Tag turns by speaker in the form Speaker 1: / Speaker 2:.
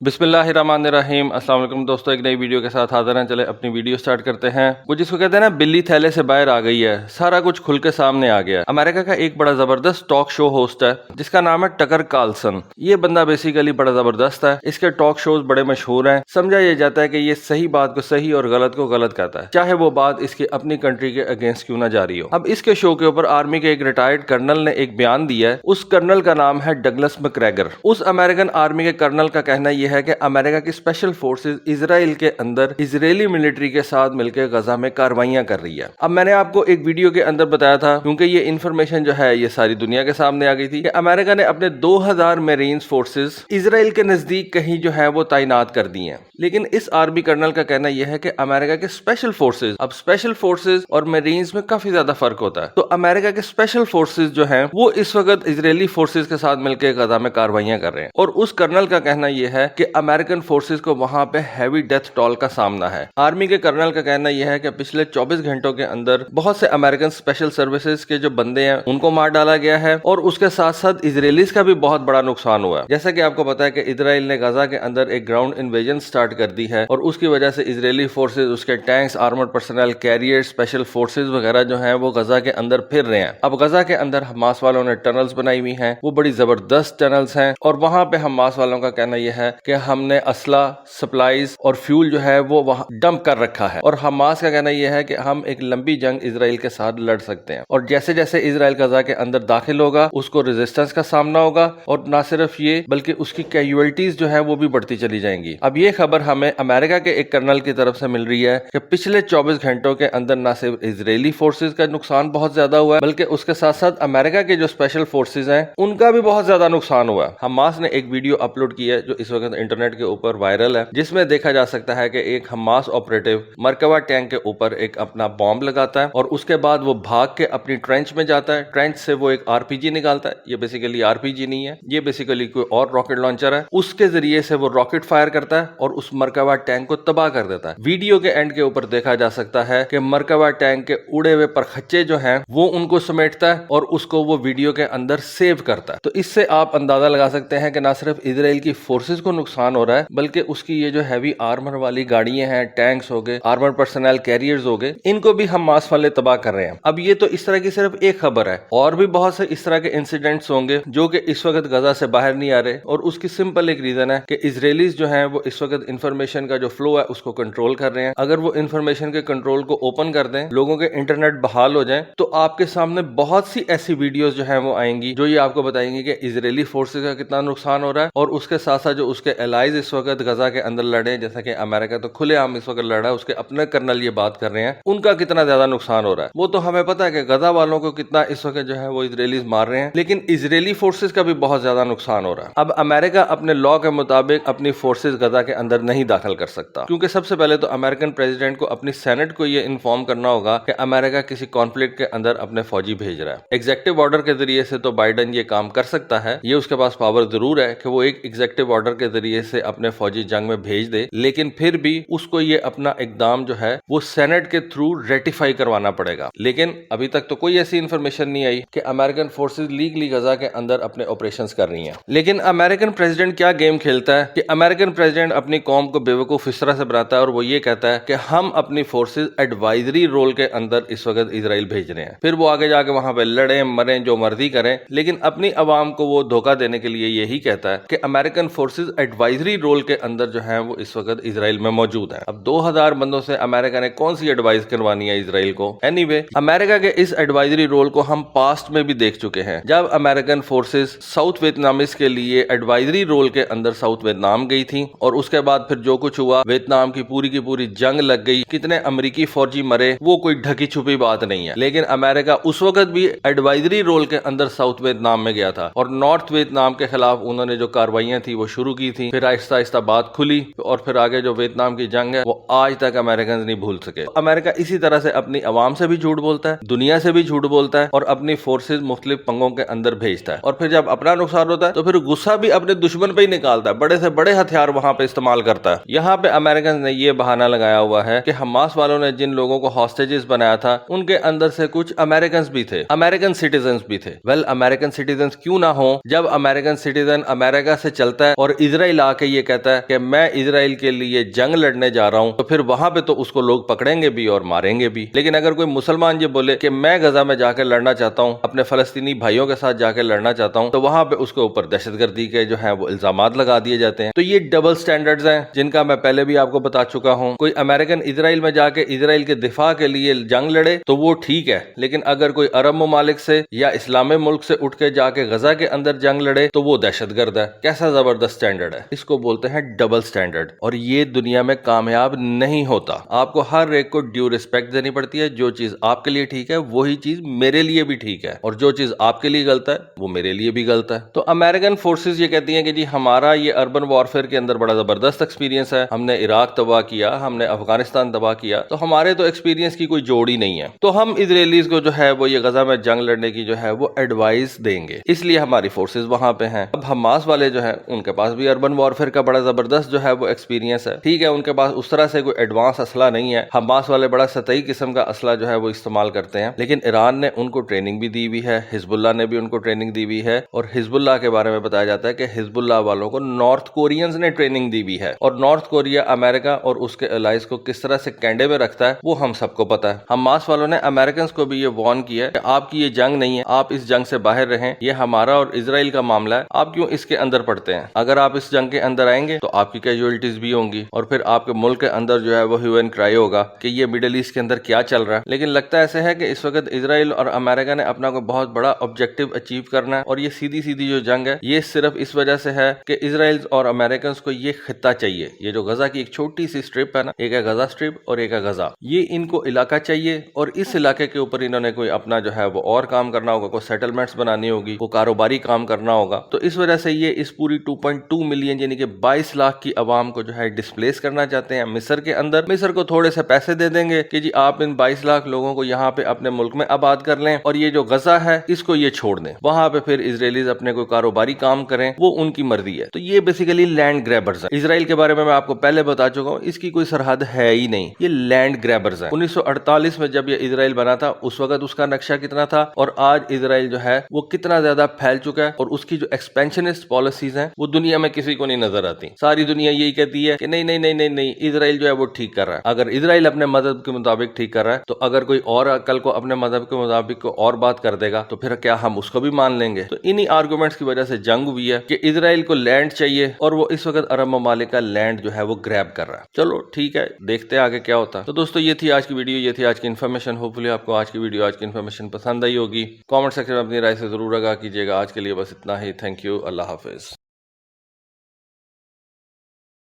Speaker 1: बिस्मिल्लाहिर्रहमानिर्रहीम। अस्सलाम वालेकुम दोस्तों, एक नई वीडियो के साथ हाजिर हैं। चले अपनी वीडियो स्टार्ट करते हैं। वो जिसको कहते हैं ना, बिल्ली थैले से बाहर आ गई है, सारा कुछ खुल के सामने आ गया। अमेरिका का एक बड़ा जबरदस्त टॉक शो होस्ट है जिसका नाम है टकर कार्लसन। ये बंदा बेसिकली बड़ा जबरदस्त है, इसके टॉक शोज बड़े मशहूर हैं। समझा ये जाता है कि ये सही बात को सही और गलत को गलत कहता है, चाहे वो बात इसकी अपनी कंट्री के अगेंस्ट क्यों ना जा रही हो। अब इसके शो के ऊपर आर्मी के एक रिटायर्ड कर्नल ने एक बयान दिया है। उस कर्नल का नाम है डगलस मैकग्रेगर। उस अमेरिकन आर्मी के कर्नल का कहना यह है कि अमेरिका की स्पेशल फोर्सेस इजराइल के अंदर इजरायली मिलिट्री के साथ मिलकर गजा में कार्रवाइयां कर रही है। अब मैंने आपको एक वीडियो के अंदर बताया था, क्योंकि ये इन्फॉर्मेशन जो है ये सारी दुनिया के सामने आ गई थी, कि अमेरिका ने अपने 2000 मेरीन्स फोर्सेस इजराइल के नजदीक कहीं जो है वो तैनात कर दी हैं। लेकिन इस आर्मी कर्नल का कहना यह है कि अमेरिका के स्पेशल फोर्सेस, अब स्पेशल फोर्सेस और मेरीन्स में काफी ज्यादा फर्क होता है। तो अमेरिका के स्पेशल फोर्सेस जो हैं वो इस वक्त इजरायली फोर्सेस के साथ मिलकर गजा में कार्रवाइयां कर रहे हैं। और उस कर्नल का कहना यह है कि अमेरिकन फोर्सेस को वहां पे हैवी डेथ टॉल का सामना है। आर्मी के कर्नल का कहना यह है कि पिछले 24 घंटों के अंदर बहुत से अमेरिकन स्पेशल सर्विसेज के जो बंदे हैं उनको मार डाला गया है, और उसके साथ साथ इजरायलीज का भी बहुत बड़ा नुकसान हुआ है। जैसा कि आपको पता है कि इजराइल ने गजा के अंदर एक ग्राउंड इन्वेजन स्टार्ट कर दी है, और उसकी वजह से इजरायली फोर्सेज, उसके tanks, armoured personnel, carrier, special forces वगैरह जो हैं वो गजा के अंदर फिर रहे हैं। अब गजा के अंदर हमास वालों ने टनल्स बनाई हुई हैं, वो बड़ी जबरदस्त टनल्स हैं, और वहां पे हमास वालों का कहना यह है कि हमने असला, सप्लाईज और फ्यूल जो है वो वहां डंप कर रखा है। और हमास का कहना यह है कि हम एक लंबी जंग इजराइल के साथ लड़ सकते हैं, और जैसे जैसे इजराइल गजा के अंदर दाखिल होगा उसको रेजिस्टेंस का सामना होगा, और ना सिर्फ ये बल्कि उसकी कैजुअलिटीज जो है वो भी बढ़ती चली जाएंगी। अब ये खबर हमें अमेरिका के एक कर्नल की तरफ से मिल रही है कि पिछले 24 घंटों के अंदर ना सिर्फ इजरायली फोर्सेज का नुकसान बहुत ज्यादा हुआ है, बल्कि उसके साथ साथ अमेरिका के जो स्पेशल फोर्सेज हैं उनका भी बहुत ज्यादा नुकसान हुआ है। हमास ने एक वीडियो अपलोड की है जो इस वक्त इंटरनेट के ऊपर वायरल है, जिसमें देखा जा सकता है कि एक हमास ऑपरेटिव मरकबा टैंक के ऊपर एक अपना बॉम्ब लगाता है, और उसके बाद वो भाग के अपनी ट्रेंच में जाता है। ट्रेंच से वो एक आरपीजी निकालता है। ये बेसिकली आरपीजी नहीं है, ये बेसिकली कोई और रॉकेट लॉन्चर है। उसके जरिए से वो रॉकेट फायर करता है और उस मरकबा टैंक को तबाह कर देता है। वीडियो के एंड के ऊपर देखा जा सकता है कि मरकबा टैंक के उड़े हुए परखच्चे जो हैं वो उनको समेटता है और उसको वो वीडियो के अंदर सेव करता है। तो इससे आप अंदाजा लगा सकते हैं कि ना सिर्फ इजराइल की फोर्सेस को नुकसान हो रहा है, बल्कि उसकी ये जो हैवी आर्मर वाली गाड़ियां हैं, टैंक्स हो गए, आर्मर पर्सनल कैरियर्स हो गए, इनको भी हमास वाले तबाह कर रहे हैं। अब ये तो इस तरह की सिर्फ एक खबर है, और भी बहुत से इस तरह के इंसिडेंट्स होंगे जो कि इस वक्त गजा से बाहर नहीं आ रहे, और उसकी सिंपल एक रीजन है कि इजरायलीज जो हैं वो इस वक्त इंफॉर्मेशन का जो फ्लो है उसको कंट्रोल कर रहे हैं। अगर वो इंफॉर्मेशन के कंट्रोल को ओपन कर दें, लोगों के इंटरनेट बहाल हो जाए, तो आपके सामने बहुत सी ऐसी वीडियोस जो हैं वो आएंगी जो ये आपको बताएंगी कि इजरायली फोर्सेस का कितना नुकसान हो रहा है, और उसके साथ साथ जो उसके एलाइज इस वक्त गजा के अंदर लड़े, जैसा कि अमेरिका तो खुलेआम इस वक्त लड़ा है, उसके अपने कर्नल ये बात कर रहे हैं, उनका कितना ज्यादा नुकसान हो रहा है। वो तो हमें पता है कि गजा वालों को कितना इस वक्त जो है वो इजरायलीज मार रहे हैं, लेकिन इजरायली फोर्सेस का भी बहुत ज्यादा नुकसान हो रहा है। अब अमेरिका अपने लॉ के मुताबिक अपनी फोर्सेस गजा के अंदर नहीं दाखिल कर सकता, क्योंकि सबसे पहले तो अमेरिकन प्रेसिडेंट को अपनी सेनेट को ये इन्फॉर्म करना होगा कि अमेरिका किसी कॉन्फ्लिक्ट के अंदर अपने फौजी भेज रहा है। एग्जेक्टिव ऑर्डर के जरिए से तो बाइडेन ये काम कर सकता है, ये उसके पास पावर जरूर है कि वो एक एग्जेक्टिव ऑर्डर के जरिए से अपने फौजी जंग में भेज दे, लेकिन फिर भी उसको ये अपना इकदाम जो है वो सेनेट के थ्रू रेटिफाई करवाना पड़ेगा। लेकिन अभी तक तो कोई ऐसी इंफॉर्मेशन नहीं आई कि अमेरिकन फोर्सेस लीगली गजा के अंदर अपने ऑपरेशंस कर रही हैं। लेकिन अमेरिकन प्रेसिडेंट क्या गेम खेलता है कि अमेरिकन प्रेसिडेंट अपनी कौम को बेवकूफ इस तरह से बनाता है, और वो ये कहता है कि हम अपनी फोर्सेस एडवाइजरी रोल के अंदर इस वक्त इजराइल भेज रहे हैं, फिर वो आगे जाके वहां पे लड़े मरें जो मर्जी करें, लेकिन अपनी अवाम को वो धोखा देने के लिए यही कहता है कि अमेरिकन फोर्सेस एडवाइजरी रोल के अंदर जो है वो इस वक्त इजराइल में मौजूद है। अब 2000 बंदों से अमेरिका ने कौन सी एडवाइस करवानी है इजराइल को। एनीवे, अमेरिका के इस एडवाइजरी रोल को हम पास्ट में भी देख चुके हैं, जब अमेरिकन फोर्सेस साउथ वियतनामीज के लिए एडवाइजरी रोल के अंदर साउथ वियतनाम गई थी, और उसके बाद फिर जो कुछ हुआ, वियतनाम की पूरी जंग लग गई, कितने अमेरिकी फौजी मरे, वो कोई ढकी छुपी बात नहीं है। लेकिन अमेरिका उस वक्त भी एडवाइजरी रोल के अंदर साउथ वियतनाम में गया था, और नॉर्थ वियतनाम के खिलाफ उन्होंने जो कार्रवाइयां थी वो शुरू की थी, फिर आहिस्ता आहिस्ता बात खुली, और फिर आगे जो वियतनाम की जंग है वो आज तक अमेरिकन नहीं भूल सके। अमेरिका इसी तरह से अपनी अवाम से भी झूठ बोलता है, दुनिया से भी झूठ बोलता है, और अपनी फोर्सेज मुख्तलिफ पंगों के अंदर भेजता है, और फिर जब अपना नुकसान होता है तो फिर गुस्सा भी अपने दुश्मन पे ही निकालता है, बड़े से बड़े हथियार वहां पे इस्तेमाल करता है। यहाँ पे अमेरिकन ने ये बहाना लगाया हुआ है कि हमास वालों ने जिन लोगों को हॉस्टेजेस बनाया था उनके अंदर से कुछ अमेरिकन भी थे, अमेरिकन सिटीजन भी थे। वेल, अमेरिकन सिटीजन क्यों ना हो जब अमेरिकन सिटीजन अमेरिका से चलता है और इजराइल اسرائیل آ کے یہ کہتا ہے کہ میں اسرائیل کے لیے جنگ لڑنے جا رہا ہوں تو پھر وہاں پہ تو اس کو لوگ پکڑیں گے بھی اور ماریں گے بھی. لیکن اگر کوئی مسلمان یہ بولے کہ میں غزہ میں جا کے لڑنا چاہتا ہوں, اپنے فلسطینی بھائیوں کے ساتھ جا کے لڑنا چاہتا ہوں, تو وہاں پہ اس کے اوپر دہشت گردی کے جو ہے وہ الزامات لگا دیے جاتے ہیں. تو یہ ڈبل سٹینڈرڈز ہیں جن کا میں پہلے بھی آپ کو بتا چکا ہوں. کوئی امریکن اسرائیل میں جا کے اسرائیل کے دفاع کے لیے جنگ لڑے تو وہ ٹھیک ہے, لیکن اگر کوئی عرب ممالک سے یا اسلامی ملک سے اٹھ کے جا کے غزہ کے اندر جنگ لڑے تو وہ دہشت گرد ہے. کیسا زبردست سٹینڈرڈ ہے, اس کو بولتے ہیں ڈبل سٹینڈرڈ, اور یہ دنیا میں کامیاب نہیں ہوتا. آپ کو ہر ایک کو ڈیو ریسپیکٹ دینی پڑتی ہے. جو چیز آپ کے لیے ٹھیک ہے وہی چیز میرے لیے بھی ٹھیک ہے, اور جو چیز آپ کے لیے غلط ہے وہ میرے لیے بھی غلط ہے. تو امریکن فورسز یہ کہتی ہیں کہ جی ہمارا یہ اربن وارفیئر کے اندر بڑا زبردست ایکسپیرینس ہے, ہم نے عراق تباہ کیا, ہم نے افغانستان تباہ کیا, تو ہمارے تو ایکسپیرینس کی کوئی جوڑ ہی نہیں ہے, تو ہم اسرائیلیز کو جو ہے وہ یہ غزہ میں جنگ لڑنے کی جو ہے وہ ایڈوائز دیں گے, اس لیے ہماری فورسز وہاں پہ ہیں. اب حماس والے جو ہیں ان کے پاس بھی اربن وارفیئر کا بڑا زبردست جو ہے وہ ایکسپیرینس ہے. ٹھیک ہے, ان کے پاس اس طرح سے کوئی ایڈوانس اسلحہ نہیں ہے, حماس والے بڑا سطحی قسم کا اسلحہ جو ہے وہ استعمال کرتے ہیں, لیکن ایران نے ان کو ٹریننگ بھی دی ہوئی ہے, حزب اللہ نے بھی ان کو ٹریننگ دی ہوئی ہے, اور حزب اللہ کے بارے میں بتایا جاتا ہے کہ حزب اللہ والوں کو نارتھ کورینز نے ٹریننگ دی ہوئی ہے, اور نارتھ کوریا امریکہ اور اس کے الائز کو کس طرح سے کینڈے میں رکھتا ہے وہ ہم سب کو پتا ہے. حماس والوں نے امریکنز کو بھی یہ وارن کیا ہے کہ آپ کی یہ جنگ نہیں ہے, آپ اس جنگ سے باہر رہیں, یہ ہمارا اور اسرائیل کا معاملہ ہے, آپ کیوں اس کے اندر پڑتے ہیں؟ اگر آپ اس جنگ کے اندر آئیں گے تو آپ کی کیجوالٹیز بھی ہوں گی, اور پھر آپ کے ملک کے اندر جو ہے وہ ہیو اینڈ کرائی ہوگا کہ یہ مڈل ایسٹ کے اندر کیا چل رہا ہے. لیکن لگتا ایسے ہے کہ اس وقت اسرائیل اور امریکہ نے اپنا کوئی بہت بڑا آبجیکٹو اچیو کرنا ہے, اور یہ سیدھی جو جنگ ہے یہ صرف اس وجہ سے ہے کہ اسرائیل اور امریکنز کو یہ خطہ چاہیے. یہ جو غزہ کی ایک چھوٹی سی سٹرپ ہے نا, ایک ہے غزہ سٹرپ اور ایک ہے غزہ, یہ ان کو علاقہ چاہیے, اور اس علاقے کے اوپر انہوں نے کوئی اپنا جو ہے وہ اور کام کرنا ہوگا, کوئی سیٹلمنٹس بنانی ہوگی, کوئی کاروباری کام کرنا ہوگا. تو اس وجہ سے یہ اس پوری 2.2 ملین یعنی کہ 22 لاکھ کی عوام کو جو ہے ڈسپلیس کرنا چاہتے ہیں مصر کے اندر. مصر کو تھوڑے سے پیسے دے دیں گے کہ جی آپ ان 22 لاکھ لوگوں کو یہاں پہ اپنے ملک میں آباد کر لیں, اور یہ جو غزہ ہے اس کو یہ چھوڑ دیں, وہاں پہ پھر اسرائیلیز اپنے کوئی کاروباری کام کریں, وہ ان کی مرضی ہے. تو یہ بیسیکلی لینڈ گریبرز ہیں. اسرائیل کے بارے میں آپ کو پہلے بتا چکا ہوں, اس کی کوئی سرحد ہے ہی نہیں, یہ لینڈ گریبرز ہیں. 1948 میں جب یہ اسرائیل بنا تھا اس وقت اس کا نقشہ کتنا تھا, اور آج اسرائیل جو ہے وہ کتنا زیادہ پھیل چکا ہے, اور اس کی جو ایکسپینشنسٹ پالیسیز ہیں وہ دنیا میں کسی کو نہیں نظر آتی. ساری دنیا یہی کہتی ہے کہ نہیں اسرائیل جو ہے وہ ٹھیک کر رہا ہے. اگر اسرائیل اپنے مذہب کے مطابق ٹھیک کر رہا ہے تو اگر کوئی اور کل کو اپنے مذہب کے مطابق کو اور بات کر دے گا تو پھر کیا ہم اس کو بھی مان لیں گے؟ تو انہی آرگومنٹس کی وجہ سے جنگ ہوئی ہے کہ اسرائیل کو لینڈ چاہیے, اور وہ اس وقت عرب ممالک کا لینڈ جو ہے وہ گریب کر رہا ہے. چلو ٹھیک ہے, دیکھتے ہیں آگے کیا ہوتا ہے. تو دوستو یہ تھی آج کی ویڈیو, یہ تھی آج کی انفارمیشن. ہوپفلی آپ کو آج کی ویڈیو, آج کی انفارمیشن پسند آئی ہوگی. کامنٹ سیکشن میں اپنی رائے سے ضرور آگاہ کیجیے گا. آج کے لیے بس اتنا ہی. Thank you. اللہ حافظ.